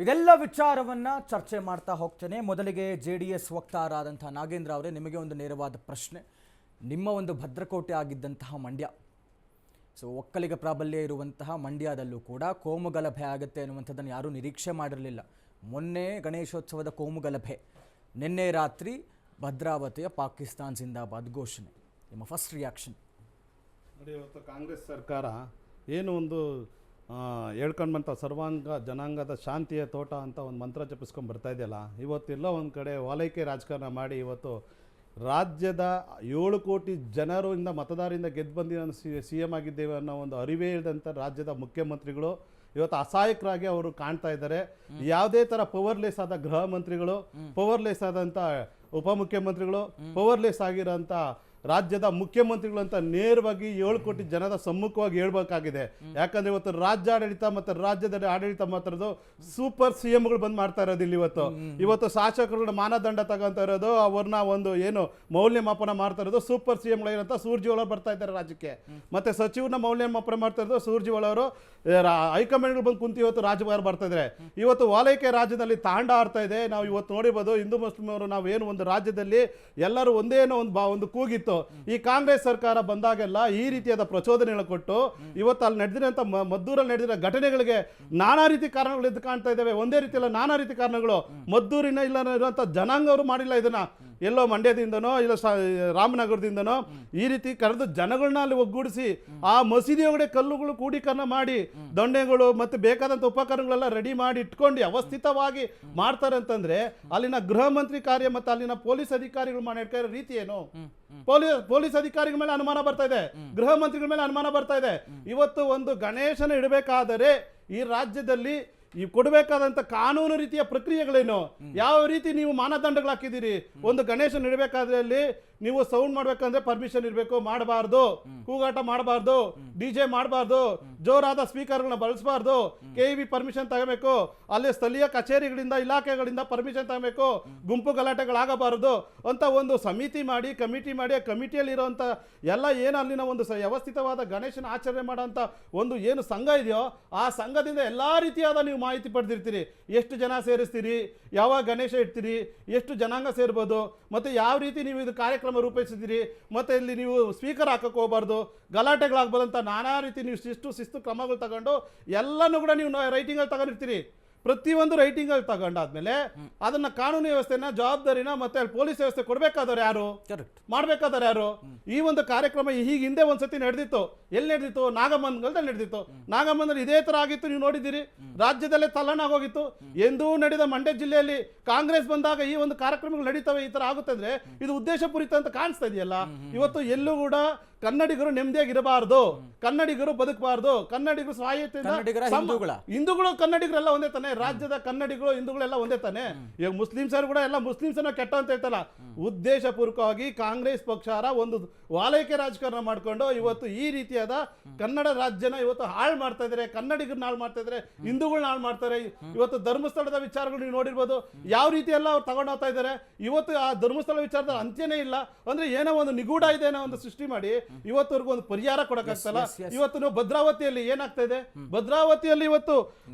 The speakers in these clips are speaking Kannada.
ಇದೆಲ್ಲ ವಿಚಾರವನ್ನ ಚರ್ಚೆ ಮಾಡ್ತಾ ಹೋಗ್ತೇನೆ. ಮೊದಲಿಗೆ JDS ವಕ್ತಾರ ಆದಂತಹ ನಾಗೇಂದ್ರ ಅವರೇ, ನಿಮಗೆ ಒಂದು ನೇರವಾದ ಪ್ರಶ್ನೆ. ನಿಮ್ಮ ಒಂದು ಭದ್ರಕೋಟೆ ಆಗಿದ್ದಂತಹ ಮಂಡ್ಯ, ಸೊ ಒಕ್ಕಲಿಗ ಪ್ರಾಬಲ್ಯ ಇರುವಂತಹ ಮಂಡ್ಯದಲ್ಲೂ ಕೂಡ ಕೋಮುಗಲಭೆ ಆಗುತ್ತೆ ಅನ್ನುವಂಥದ್ದನ್ನು ಯಾರೂ ನಿರೀಕ್ಷೆ ಮಾಡಿರಲಿಲ್ಲ. ಮೊನ್ನೆ ಗಣೇಶೋತ್ಸವದ ಕೋಮುಗಲಭೆ, ನಿನ್ನೆ ರಾತ್ರಿ ಭದ್ರಾವತಿಯ ಪಾಕಿಸ್ತಾನ್ ಜಿಂದಾಬಾದ್ ಘೋಷಣೆ. ನಿಮ್ಮ ಫಸ್ಟ್ ರಿಯಾಕ್ಷನ್? ನೋಡಿ, ಇವತ್ತು ಕಾಂಗ್ರೆಸ್ ಸರ್ಕಾರ ಏನು ಒಂದು ಹೇಳ್ಕೊಂಡು ಬಂತ ಸರ್ವಾಂಗ ಜನಾಂಗದ ಶಾಂತಿಯ ತೋಟ ಅಂತ ಒಂದು ಮಂತ್ರ ಜಪಿಸ್ಕೊಂಡು ಬರ್ತಾ ಇದೆಯಲ್ಲ, ಇವತ್ತೆಲ್ಲ ಒಂದು ಕಡೆ ಓಲೈಕೆ ರಾಜಕಾರಣ ಮಾಡಿ ಇವತ್ತು ರಾಜ್ಯದ 7 ಕೋಟಿ ಜನರಿಂದ ಮತದಾರರಿಂದ ಗೆದ್ದು ಬಂದಿರೋ CM ಆಗಿದ್ದೇವೆ ಅನ್ನೋ ಒಂದು ಅರಿವೇ ಇಲ್ಲದಂಥ ರಾಜ್ಯದ ಮುಖ್ಯಮಂತ್ರಿಗಳು ಇವತ್ತು ಅಸಹಾಯಕರಾಗಿ ಅವರು ಕಾಣ್ತಾ ಇದ್ದಾರೆ. ಯಾವುದೇ ಥರ ಪವರ್ಲೆಸ್ ಆದ ಗೃಹ ಮಂತ್ರಿಗಳು, ಪವರ್ಲೆಸ್ ಆದಂಥ ಉಪಮುಖ್ಯಮಂತ್ರಿಗಳು, ಪವರ್ಲೆಸ್ ಆಗಿರೋಂಥ ರಾಜ್ಯದ ಮುಖ್ಯಮಂತ್ರಿಗಳು ಅಂತ ನೇರವಾಗಿ 7 ಕೋಟಿ ಜನದ ಸಮ್ಮುಖವಾಗಿ ಹೇಳ್ಬೇಕಾಗಿದೆ. ಯಾಕಂದ್ರೆ ಇವತ್ತು ರಾಜ್ಯ ಆಡಳಿತ ಮತ್ತು ರಾಜ್ಯದಲ್ಲಿ ಆಡಳಿತ ಮಾತ್ರದು ಸೂಪರ್ CMಗಳು ಬಂದ್ ಮಾಡ್ತಾ ಇರೋದು ಇಲ್ಲಿ. ಇವತ್ತು ಶಾಸಕರುಗಳ ಮಾನದಂಡ ತಗೊಂತ ಇರೋದು, ಅವ್ರನ್ನ ಒಂದು ಏನು ಮೌಲ್ಯಮಾಪನ ಮಾಡ್ತಾ ಇರೋದು ಸೂಪರ್ CMಗಳೇನಂತ ಸೂರ್ಜಿವಾಲ ಬರ್ತಾ ಇದ್ದಾರೆ ರಾಜ್ಯಕ್ಕೆ. ಮತ್ತೆ ಸಚಿವರನ್ನ ಮೌಲ್ಯಮಾಪನ ಮಾಡ್ತಾ ಇರೋದು ಸೂರ್ಜಿವಾಲ ಅವರು. ಹೈಕಮಾಂಡ್ಗಳು ಬಂದು ಕುಂತು ಇವತ್ತು ರಾಜ್ಯಭಾರ ಬರ್ತಾ ಇದ್ದಾರೆ. ಇವತ್ತು ಓಲೈಕೆ ರಾಜ್ಯದಲ್ಲಿ ತಾಂಡ ಆಡ್ತಾ ಇದೆ. ನಾವು ಇವತ್ತು ನೋಡಿರ್ಬೋದು, ಹಿಂದೂ ಮುಸ್ಲಿಂ ಅವರು ನಾವೇನು ಒಂದು ರಾಜ್ಯದಲ್ಲಿ ಎಲ್ಲರೂ ಒಂದೇನೋ ಒಂದು ಕೂಗಿತ್ತು. ಈ ಕಾಂಗ್ರೆಸ್ ಸರ್ಕಾರ ಬಂದಾಗೆಲ್ಲ ಈ ರೀತಿಯಾದ ಪ್ರಚೋದನೆಗಳು ಕೊಟ್ಟು ಇವತ್ತು ಅಲ್ಲಿ ನಡೆದಿರೋಂಥ ಮದ್ದೂರಲ್ಲಿ ನಡೆದಿರೋ ಘಟನೆಗಳಿಗೆ ನಾನಾ ರೀತಿ ಕಾರಣಗಳು ಎದ್ದು ಕಾಣ್ತಾ ಇದ್ದಾವೆ. ಒಂದೇ ರೀತಿ ಅಲ್ಲ, ನಾನಾ ರೀತಿ ಕಾರಣಗಳು. ಮದ್ದೂರಿನ ಇಲ್ಲ ಇರುವಂಥ ಜನಾಂಗ ಅವರು ಮಾಡಿಲ್ಲ ಇದನ್ನ, ಎಲ್ಲೋ ಮಂಡ್ಯದಿಂದನೋ ಇಲ್ಲ ರಾಮನಗರದಿಂದನೋ ಈ ರೀತಿ ಕರೆದು ಜನಗಳನ್ನ ಅಲ್ಲಿ ಒಗ್ಗೂಡಿಸಿ ಆ ಮಸೀದಿ ಒಳಗಡೆ ಕಲ್ಲುಗಳು ಕ್ರೋಢೀಕರಣ ಮಾಡಿ ದೊಣ್ಣೆಗಳು ಮತ್ತೆ ಬೇಕಾದಂಥ ಉಪಕರಣಗಳೆಲ್ಲ ರೆಡಿ ಮಾಡಿ ಇಟ್ಕೊಂಡು ವ್ಯವಸ್ಥಿತವಾಗಿ ಮಾಡ್ತಾರೆ ಅಂತಂದ್ರೆ ಅಲ್ಲಿನ ಗೃಹ ಮಂತ್ರಿ ಕಾರ್ಯ ಮತ್ತು ಅಲ್ಲಿನ ಪೊಲೀಸ್ ಅಧಿಕಾರಿಗಳು ಮಾಡಿರೋ ರೀತಿ ಏನು? ಪೊಲೀಸ್ ಅಧಿಕಾರಿಗಳ ಮೇಲೆ ಅನುಮಾನ ಬರ್ತಾ ಇದೆ, ಗೃಹ ಮಂತ್ರಿಗಳ ಮೇಲೆ ಅನುಮಾನ ಬರ್ತಾ ಇದೆ. ಇವತ್ತು ಒಂದು ಗಣೇಶನ ಇಡಬೇಕಾದರೆ ಈ ರಾಜ್ಯದಲ್ಲಿ ಈ ಕೊಡಬೇಕಾದಂತ ಕಾನೂನು ರೀತಿಯ ಪ್ರಕ್ರಿಯೆಗಳೇನು, ಯಾವ ರೀತಿ ನೀವು ಮಾನದಂಡಗಳು ಹಾಕಿದ್ದೀರಿ? ಒಂದು ಗಣೇಶನ ಇಡಬೇಕಾದ್ರೆ ಅಲ್ಲಿ ನೀವು ಸೌಂಡ್ ಮಾಡ್ಬೇಕಂದ್ರೆ ಪರ್ಮಿಷನ್ ಇರಬೇಕು, ಮಾಡಬಾರ್ದು, ಕೂಗಾಟ ಮಾಡಬಾರ್ದು, DJ ಮಾಡಬಾರ್ದು, ಜೋರಾದ ಸ್ಪೀಕರ್ಗಳನ್ನ ಬಳಸಬಾರ್ದು, KEB ಪರ್ಮಿಷನ್ ತಗೋಬೇಕು, ಅಲ್ಲಿ ಸ್ಥಳೀಯ ಕಚೇರಿಗಳಿಂದ ಇಲಾಖೆಗಳಿಂದ ಪರ್ಮಿಷನ್ ತಗೋಬೇಕು, ಗುಂಪು ಗಲಾಟೆಗಳಾಗಬಾರದು ಅಂತ ಒಂದು ಸಮಿತಿ ಮಾಡಿ ಕಮಿಟಿ ಮಾಡಿ ಆ ಕಮಿಟಿಯಲ್ಲಿ ಇರೋಂಥ ಎಲ್ಲ ಏನು ಅಲ್ಲಿನ ಒಂದು ವ್ಯವಸ್ಥಿತವಾದ ಗಣೇಶನ ಆಚರಣೆ ಮಾಡೋಂಥ ಒಂದು ಏನು ಸಂಘ ಇದೆಯೋ ಆ ಸಂಘದಿಂದ ಎಲ್ಲ ರೀತಿಯಾದ ನೀವು ಮಾಹಿತಿ ಪಡೆದಿರ್ತೀರಿ. ಎಷ್ಟು ಜನ ಸೇರಿಸ್ತೀರಿ, ಯಾವಾಗ ಗಣೇಶ ಇಡ್ತೀರಿ, ಎಷ್ಟು ಜನಾಂಗ ಸೇರ್ಬೋದು, ಮತ್ತು ಯಾವ ರೀತಿ ನೀವು ಇದು ಕಾರ್ಯಕ್ರಮ ರೂಪಿಸಿದ್ದೀರಿ, ಮತ್ತು ಇಲ್ಲಿ ನೀವು ಸ್ಪೀಕರ್ ಹಾಕಕ್ಕೆ ಹೋಗಬಾರ್ದು, ಗಲಾಟೆಗಳಾಗ್ಬೋದಂತ ನಾನಾ ರೀತಿ ನೀವು ಶಿಸ್ತು ಕ್ರಮಗಳು ತಗೊಂಡು ಎಲ್ಲನೂ ಕೂಡ ನೀವು ರೈಟಿಂಗಲ್ಲಿ ತಗೊಂಡಿರ್ತೀರಿ. ಪ್ರತಿಯೊಂದು ರೈಟಿಂಗಲ್ಲಿ ತಗೊಂಡಾದ್ಮೇಲೆ ಅದನ್ನ ಕಾನೂನು ವ್ಯವಸ್ಥೆನ ಜವಾಬ್ದಾರಿನ ಮತ್ತೆ ಪೊಲೀಸ್ ವ್ಯವಸ್ಥೆ ಕೊಡಬೇಕಾದವ್ರು ಯಾರು, ಮಾಡ್ಬೇಕಾದವ್ರು ಯಾರು? ಈ ಒಂದು ಕಾರ್ಯಕ್ರಮ ಹೀಗೆ ಹಿಂದೆ ಒಂದ್ಸತಿ ನಡೆದಿತ್ತು. ಎಲ್ಲಿ ನಡೆದಿತ್ತು? ನಾಗಮಂಗಲದಲ್ಲಿ ನಡೆದಿತ್ತು. ನಾಗಮಂಗಲದಲ್ಲಿ ಇದೇ ತರ ಆಗಿತ್ತು, ನೀವು ನೋಡಿದ್ದೀರಿ. ರಾಜ್ಯದಲ್ಲೇ ತಲ್ಲಣಾಗೋಗಿತ್ತು. ಎಂದೂ ನಡೆದ ಮಂಡ್ಯ ಜಿಲ್ಲೆಯಲ್ಲಿ ಕಾಂಗ್ರೆಸ್ ಬಂದಾಗ ಈ ಒಂದು ಕಾರ್ಯಕ್ರಮಗಳು ನಡೀತವೆ, ಈ ತರ ಆಗುತ್ತೆ ಅಂದ್ರೆ ಇದು ಉದ್ದೇಶಪೂರಿತ ಅಂತ ಕಾಣಿಸ್ತಾ ಇದೆಯಲ್ಲ. ಇವತ್ತು ಎಲ್ಲೂ ಕೂಡ ಕನ್ನಡಿಗರು ನೆಮ್ಮದಿಯಾಗಿರಬಾರ್ದು, ಕನ್ನಡಿಗರು ಬದುಕಬಾರ್ದು, ಕನ್ನಡಿಗರು ಹಿಂದೂಗಳು ಕನ್ನಡಿಗರೆಲ್ಲ ಒಂದೇ ತಾನೆ, ರಾಜ್ಯದ ಕನ್ನಡಿಗರು ಹಿಂದೂಗಳೆಲ್ಲ ಒಂದೇ ತಾನೆ. ಈಗ ಮುಸ್ಲಿಮ್ಸರು ಕೂಡ ಎಲ್ಲ ಮುಸ್ಲಿಮ್ಸನ್ನ ಕೆಟ್ಟ ಅಂತ ಹೇಳ್ತಲ್ಲ. ಉದ್ದೇಶ ಪೂರ್ವಕವಾಗಿ ಕಾಂಗ್ರೆಸ್ ಪಕ್ಷ ಒಂದು ವಾಲೈಕೆ ರಾಜಕಾರಣ ಮಾಡ್ಕೊಂಡು ಇವತ್ತು ಈ ರೀತಿಯಾದ ಕನ್ನಡ ರಾಜ್ಯನ ಇವತ್ತು ಹಾಳು ಮಾಡ್ತಾ ಇದ್ದಾರೆ, ಕನ್ನಡಿಗರನ್ನ ಹಾಳು ಮಾಡ್ತಾ ಇದ್ದಾರೆ, ಹಿಂದೂಗಳನ್ನ ಹಾಳು ಮಾಡ್ತಾರೆ. ಇವತ್ತು ಧರ್ಮಸ್ಥಳದ ವಿಚಾರಗಳು ನೀವು ನೋಡಿರ್ಬೋದು, ಯಾವ ರೀತಿ ಎಲ್ಲ ಅವ್ರು ತಗೊಂಡು ಹೋಗ್ತಾ ಇದ್ದಾರೆ. ಇವತ್ತು ಆ ಧರ್ಮಸ್ಥಳ ವಿಚಾರದ ಅಂತ್ಯನೇ ಇಲ್ಲ. ಅಂದ್ರೆ ಏನೋ ಒಂದು ನಿಗೂಢ ಇದೆ ಅನ್ನೋ ಒಂದು ಸೃಷ್ಟಿ ಮಾಡಿ ಇವತ್ತವರೆಗೂ ಒಂದು ಪರಿಹಾರ ಕೊಡಕ್ಕಾಗ್ತಲ್ಲ. ಇವತ್ತು ನೀವು ಭದ್ರಾವತಿಯಲ್ಲಿ ಏನಾಗ್ತಾ ಇದೆ? ಭದ್ರಾವತಿಯಲ್ಲಿ ಇವತ್ತು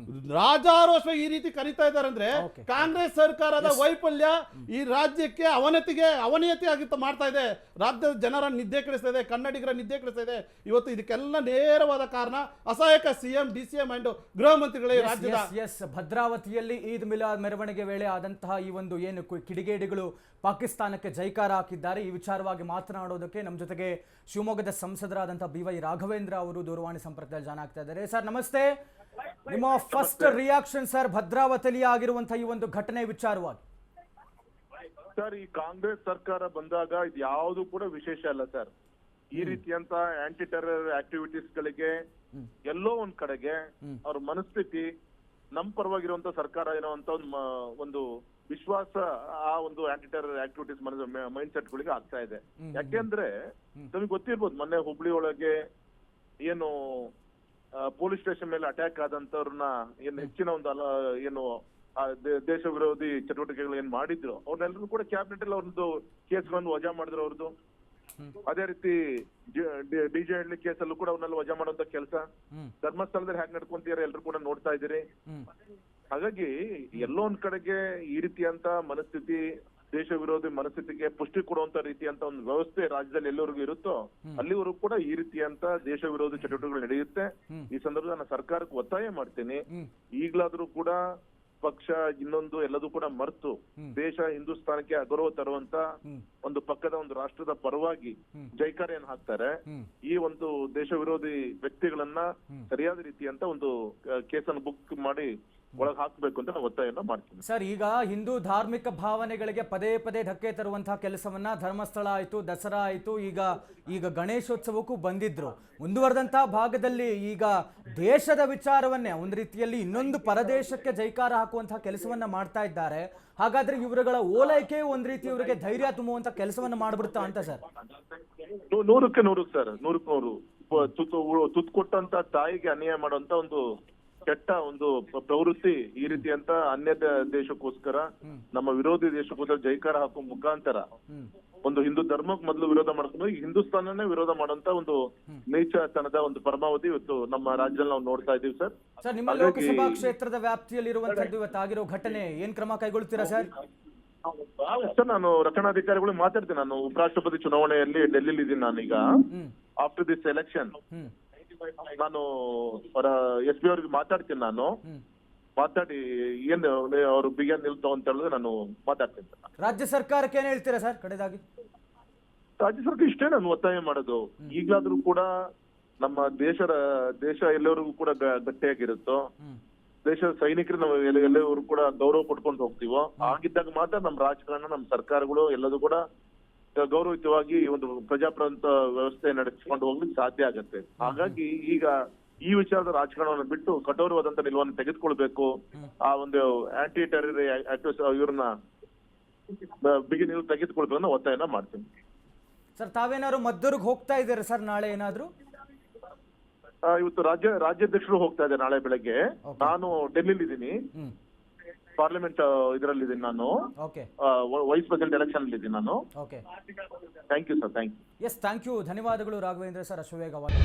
ರಾಜಾರೋಷ ಈ ರೀತಿ ಕರೀತಾ ಇದ್ದಾರೆ ಅಂದ್ರೆ ಕಾಂಗ್ರೆಸ್ ಸರ್ಕಾರದ ವೈಫಲ್ಯ ಈ ರಾಜ್ಯಕ್ಕೆ ಅವನತಿ ಆಗಿತ್ತು ಮಾಡ್ತಾ ಇದೆ. ರಾಜ್ಯದ ಜನರ ನಿದ್ದೆ ಕೆಡಿಸ್ತಾ ಇದೆ, ಕನ್ನಡಿಗರ ನಿದ್ದೆ ಕೆಡಿಸ್ತಾ ಇದೆ. ಇವತ್ತು ಇದಕ್ಕೆಲ್ಲ ನೇರವಾದ ಕಾರಣ ಅಸಹಾಯಕ CM, DCM ಅಂಡ್ ಗೃಹ ಮಂತ್ರಿಗಳೇ ರಾಜ್ಯದ. ಭದ್ರಾವತಿಯಲ್ಲಿ ಈದ್ ಮಿಲಾದ್ ಮೆರವಣಿಗೆ ವೇಳೆ ಆದಂತಹ ಈ ಒಂದು ಏನು ಕಿಡಿಗೇಡಿಗಳು ಪಾಕಿಸ್ತಾನಕ್ಕೆ ಜೈಕಾರ ಹಾಕಿದ್ದಾರೆ. ಈ ವಿಚಾರವಾಗಿ ಮಾತನಾಡೋದಕ್ಕೆ ನಮ್ಮ ಜೊತೆಗೆ ಶಿವಮೊಗ್ಗದ ಸಂಸದರಾದಂತಹ BY ರಾಘವೇಂದ್ರ ಅವರು ದೂರವಾಣಿ ಸಂಪರ್ಕದಲ್ಲಿ ಜಾಯ್ನ್ ಆಗ್ತಾ ಇದ್ದಾರೆ. ಸರ್ ನಮಸ್ತೆ, ನಿಮ್ಮ ಫಸ್ಟ್ ರಿಯಾಕ್ಷನ್ ಸರ್ ಭದ್ರಾವತಿಯಲ್ಲಿ ಆಗಿರುವಂತಹ ಈ ಒಂದು ಘಟನೆ ವಿಚಾರವಾಗಿ? ಸರ್, ಈ ಕಾಂಗ್ರೆಸ್ ಸರ್ಕಾರ ಬಂದಾಗ ಇದು ಯಾವುದು ಕೂಡ ವಿಶೇಷ ಅಲ್ಲ ಸರ್. ಈ ರೀತಿಯಂತ ಆಂಟಿ ಟೆರರ್ ಆಕ್ಟಿವಿಟೀಸ್ ಗಳಿಗೆ ಎಲ್ಲೋ ಒಂದ್ ಕಡೆಗೆ ಅವ್ರ ಮನಸ್ಥಿತಿ ನಮ್ ಪರವಾಗಿರುವಂತ ಸರ್ಕಾರ ಏನೋ ಅಂತ ಒಂದು ವಿಶ್ವಾಸ ಆ ಒಂದು aunty terror activities mind set ಗಳಿಗೆ ಆಗ್ತಾ ಇದೆ. ಯಾಕೆಂದ್ರೆ ನಮಗೆ ಗೊತ್ತಿರ್ಬೋದು, ಮೊನ್ನೆ ಹುಬ್ಳಿ ಒಳಗೆ ಏನು ಪೊಲೀಸ್ ಸ್ಟೇಷನ್ ಮೇಲೆ ಅಟ್ಯಾಕ್ ಆದಂತವ್ರನ್ನ ಏನ್ ಹೆಚ್ಚಿನ ಒಂದು ಏನು ದೇಶ ವಿರೋಧಿ ಚಟುವಟಿಕೆಗಳು ಏನ್ ಮಾಡಿದ್ರು ಅವ್ರನ್ನೆಲ್ಲರೂ ಕೂಡ ಕ್ಯಾಬಿನೆಟ್ ಅಲ್ಲಿ ಅವ್ರದ್ದು ಕೇಸ್ಗಳನ್ನು ವಜಾ ಮಾಡಿದ್ರು ಅವ್ರದ್ದು. ಅದೇ ರೀತಿ DJ ಹಳ್ಳಿ ಕೇಸಲ್ಲೂ ಕೂಡ ಅವ್ರನ್ನೆಲ್ಲ ವಜಾ ಮಾಡುವಂತ ಕೆಲಸ ಧರ್ಮಸ್ಥಳದಲ್ಲಿ ಹ್ಯಾಕ್ ನಡ್ಕೊಂತೀರ ಎಲ್ರು ಕೂಡ ನೋಡ್ತಾ ಇದ್ದೀರಿ. ಹಾಗಾಗಿ ಎಲ್ಲೋ ಒಂದ್ ಕಡೆಗೆ ಈ ರೀತಿಯಂತ ಮನಸ್ಥಿತಿ, ದೇಶ ವಿರೋಧಿ ಮನಸ್ಥಿತಿಗೆ ಪುಷ್ಟಿ ಕೊಡುವಂತ ರೀತಿಯಂತ ಒಂದು ವ್ಯವಸ್ಥೆ ರಾಜ್ಯದಲ್ಲಿ ಎಲ್ಲರಿಗೂ ಇರುತ್ತೋ ಅಲ್ಲಿವರೆಗೂ ಕೂಡ ಈ ರೀತಿಯಂತ ದೇಶ ವಿರೋಧಿ ಚಟುವಟಿಕೆಗಳು ನಡೆಯುತ್ತೆ. ಈ ಸಂದರ್ಭದಲ್ಲಿ ನಾನು ಸರ್ಕಾರಕ್ಕೆ ಒತ್ತಾಯ ಮಾಡ್ತೀನಿ, ಈಗ್ಲಾದ್ರೂ ಕೂಡ ಪಕ್ಷ ಇನ್ನೊಂದು ಎಲ್ಲದೂ ಕೂಡ ಮರೆತು ದೇಶ ಹಿಂದೂಸ್ತಾನಕ್ಕೆ ಅಗೌರವ ತರುವಂತ ಒಂದು ಪಕ್ಕದ ಒಂದು ರಾಷ್ಟ್ರದ ಪರವಾಗಿ ಜೈಕಾರಿಯನ್ನು ಹಾಕ್ತಾರೆ. ಈ ಒಂದು ದೇಶ ವಿರೋಧಿ ವ್ಯಕ್ತಿಗಳನ್ನ ಸರಿಯಾದ ರೀತಿಯಂತ ಒಂದು ಕೇಸನ್ನು ಬುಕ್ ಮಾಡಿ ಒಳಗೆ ಹಾಕ್ಬೇಕು ಅಂತ ನಾನು ಒತ್ತಾಯನ ಮಾಡ್ತೀನಿ. ಸರ್, ಈಗ ಹಿಂದೂ ಧಾರ್ಮಿಕ ಭಾವನೆಗಳಿಗೆ ಪದೇ ಪದೇ ಧಕ್ಕೆ ತರುವಂತಹ ಕೆಲಸವನ್ನ ಧರ್ಮಸ್ಥಳ ಆಯಿತು, ದಸರಾ ಆಯಿತು, ಈಗ ಗಣೇಶೋತ್ಸವಕ್ಕೂ ಬಂದಿದ್ರು. ಮುಂದುವರೆದಂತಹ ಭಾಗದಲ್ಲಿ ಈಗ ದೇಶದ ವಿಚಾರವನ್ನೇ ಒಂದು ರೀತಿಯಲ್ಲಿ ಇನ್ನೊಂದು ಪರದೇಶಕ್ಕೆ ಜೈಕಾರ ಹಾಕುವಂತಹ ಕೆಲಸವನ್ನ ಮಾಡ್ತಾ ಇದ್ದಾರೆ. ಹಾಗಾದ್ರೆ ಇವರುಗಳ ಓಲೈಕೆ ಒಂದ್ ರೀತಿ ಇವರಿಗೆ ಧೈರ್ಯ ತುಂಬುವಂತ ಕೆಲಸವನ್ನ ಮಾಡ್ಬಿಡ್ತಾ ಅಂತ ಸರ್? 100ಕ್ಕೆ 100 ಸರ್, 100ಕ್ಕೆ 100 ತುತ್ತು ಕೊಟ್ಟಂತ ತಾಯಿಗೆ ಅನ್ಯಾಯ ಮಾಡುವಂತ ಒಂದು ಕೆಟ್ಟ ಒಂದು ಪ್ರವೃತ್ತಿ ಈ ರೀತಿಯಂತ ಅನ್ಯ ದೇಶಕ್ಕೋಸ್ಕರ, ನಮ್ಮ ವಿರೋಧಿ ದೇಶಕ್ಕೋಸ್ಕರ ಜೈಕಾರ ಹಾಕುವ ಮುಖಾಂತರ ಒಂದು ಹಿಂದೂ ಧರ್ಮಕ್ಕೆ ಮೊದಲು ವಿರೋಧ ಮಾಡ್ಕೊಂಡು ಈಗ ಹಿಂದೂಸ್ತಾನನೇ ವಿರೋಧ ಮಾಡುವಂತ ಒಂದು ನೀಚತನದ ಒಂದು ಪರಮಾವಧಿ ಇವತ್ತು ನಮ್ಮ ರಾಜ್ಯದಲ್ಲಿ ನಾವು ನೋಡ್ತಾ ಇದೀವಿ ಸರ್. ಸರ್, ನಿಮ್ಮ ಲೋಕಸಭಾ ಕ್ಷೇತ್ರದ ವ್ಯಾಪ್ತಿಯಲ್ಲಿರುವಂತದ್ದು ಇವತ್ತಾಗಿರೋ ಘಟನೆ ಏನ್ ಕ್ರಮ ಕೈಗೊಳ್ತೀರಾ ಸರ್? ಸರ್, ನಾನು ರಕ್ಷಣಾಧಿಕಾರಿಗಳು ಮಾತಾಡ್ತೀನಿ. ನಾನು ಉಪರಾಷ್ಟ್ರಪತಿ ಚುನಾವಣೆಯಲ್ಲಿ ಡೆಲ್ಲಿಲಿ ಇದ್ದೀನಿ ನಾನೀಗ. ಆಫ್ಟರ್ ದಿಸ್ ಎಲೆಕ್ಷನ್ ನಾನು ಅವರ ಎಸ್ ಪಿ ಅವ್ರಿಗೆ ಮಾತಾಡ್ತೀನಿ. ನಾನು ಮಾತಾಡಿ ಏನ್ ಅವ್ರು ಬಿಗಿಯಾಗಿ ನಿಲ್ತಾವ ಅಂತ ಹೇಳಿದ್ರೆ ನಾನು ಮಾತಾಡ್ತೀನಿ. ರಾಜ್ಯ ಸರ್ಕಾರಕ್ಕೆ ಏನ್ ಹೇಳ್ತೀರಾ ಸರ್ ಕಡೆದಾಗಿ? ರಾಜ್ಯ ಸರ್ಕಾರ ಇಷ್ಟೇ ನಾನು ಒತ್ತಾಯ ಮಾಡೋದು, ಈಗ್ಲಾದ್ರೂ ಕೂಡ ನಮ್ಮ ದೇಶ ಎಲ್ಲರಿಗೂ ಕೂಡ ಗಟ್ಟಿಯಾಗಿರುತ್ತೋ, ದೇಶದ ಸೈನಿಕರು ನಾವು ಎಲ್ಲರೂ ಕೂಡ ಗೌರವ ಕೊಟ್ಕೊಂಡು ಹೋಗ್ತೀವೋ, ಆಗಿದ್ದಾಗ ಮಾತ್ರ ನಮ್ಮ ರಾಜಕಾರಣ, ನಮ್ಮ ಸರ್ಕಾರಗಳು ಎಲ್ಲದೂ ಕೂಡ ಗೌರವಯುತವಾಗಿ ಒಂದು ಪ್ರಜಾಪ್ರಭುತ್ವ ವ್ಯವಸ್ಥೆ ನಡೆಸಿಕೊಂಡು ಹೋಗ್ಲಿಕ್ಕೆ ಸಾಧ್ಯ ಆಗತ್ತೆ. ಹಾಗಾಗಿ ಈಗ ಈ ವಿಚಾರದ ರಾಜಕಾರಣವನ್ನು ಬಿಟ್ಟು ಕಠೋರವಾದಂತ ನಿಲುವನ್ನು ತೆಗೆದುಕೊಳ್ಬೇಕು. ಆ ಒಂದು ಆಂಟಿ ಟೆರರ್ ಆಕ್ಟಿವಿಸ್ಟ್ ಇವ್ರನ್ನ ಬಿಗಿ ನಿಲುವು ತೆಗೆದುಕೊಳ್ಬೇಕು ಅನ್ನೋ ಒತ್ತಾಯನ ಮಾಡ್ತೀನಿ. ಸರ್, ತಾವೇನಾದ್ರು ಮದ್ದೂರ್ಗ್ ಹೋಗ್ತಾ ಇದ್ದೀರಾ ಸರ್ ನಾಳೆ ಏನಾದ್ರು? ಇವತ್ತು ರಾಜ್ಯಾಧ್ಯಕ್ಷರು ಹೋಗ್ತಾ ಇದ್ದಾರೆ ನಾಳೆ ಬೆಳಗ್ಗೆ. ನಾನು ಡೆಲ್ಲಿಲಿ ಇದ್ದೀನಿ, ಪಾರ್ಲಿಮೆಂಟ್ ಇದರಲ್ಲಿದ್ದೀನಿ ನಾನು, ವೈಸ್ ಪ್ರೆಸಿಡೆಂಟ್ ಎಲೆಕ್ಷನ್ ಇದ್ದೀನಿ ನಾನು. Thank you sir, thank you. Yes, thank you, ಧನ್ಯವಾದಗಳು ರಾಘವೇಂದ್ರ ಸರ್ ಅಶ್ವವೇಗವಾಗಿ.